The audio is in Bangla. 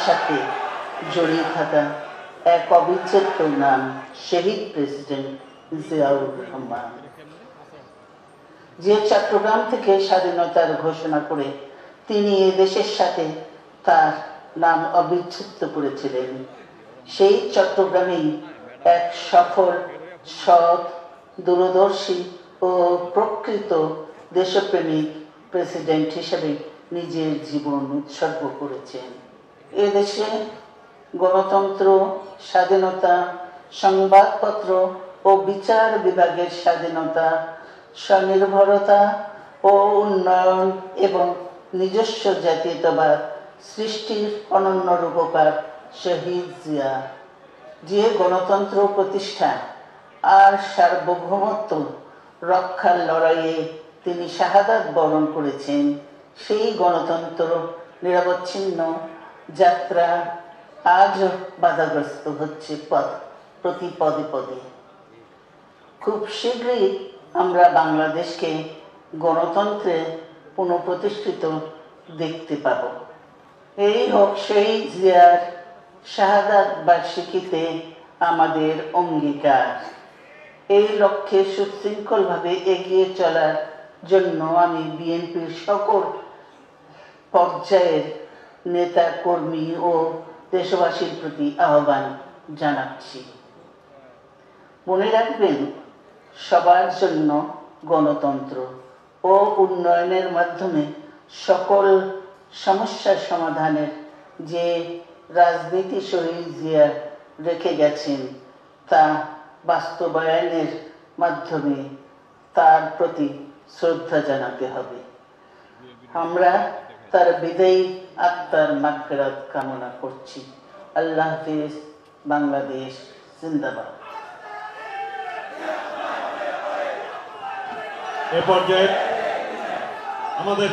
সাথে জড়িয়ে থাকা এক অবিচ্ছেদ্য নাম শহীদ প্রেসিডেন্ট জিয়াউর রহমান, যে চট্টগ্রাম থেকে স্বাধীনতার ঘোষণা করে তিনি এদেশের সাথে তার নাম অবিচ্ছেদ্য করেছিলেন। সেই চট্টগ্রামেই এক সফল, সৎ, দূরদর্শী ও প্রকৃত দেশপ্রেমিক প্রেসিডেন্ট হিসেবে নিজের জীবন উৎসর্গ করেছেন। এদেশে গণতন্ত্র, স্বাধীনতা, সংবাদপত্র ও বিচার বিভাগের স্বাধীনতা, স্বনির্ভরতা ও উন্নয়ন এবং নিজস্ব জাতীয়তাবাদ সৃষ্টির অনন্য রূপকার শহীদ জিয়া, যে গণতন্ত্র প্রতিষ্ঠা আর সার্বভৌমত্ব রক্ষার লড়াইয়ে তিনি শাহাদাত বরণ করেছেন, সেই গণতন্ত্র নিরবচ্ছিন্ন যাত্রা আজও বাধাগ্রস্ত হচ্ছে প্রতি পদে পদে। খুব শীঘ্রই আমরা বাংলাদেশকে গণতন্ত্রে পুনঃপ্রতিষ্ঠিত দেখতে পাব। এই হোক শহীদ জিয়ার শাহাদাত বার্ষিকীতে আমাদের অঙ্গীকার। এই লক্ষ্যে সুশৃঙ্খলভাবে এগিয়ে চলার জন্য আমি বিএনপির সকল পর্যায়ের নেতা কর্মী ও দেশবাসীর প্রতি আহ্বান জানাচ্ছি। মনে রাখবেন, সবার জন্য গণতন্ত্র ও উন্নয়নের মাধ্যমে সকল সমস্যার সমাধানের যে রাজনীতি শহীদ জিয়া রেখে গেছেন, তা বাস্তবায়নের মাধ্যমে তার প্রতি শ্রদ্ধা জানাতে হবে। আমরা তার বিদায়ী আত্মার মাগফিরাত কামনা করছি। আল্লাহ হাফেজ। বাংলাদেশ জিন্দাবাদ। এ পর্যায়ে আমাদের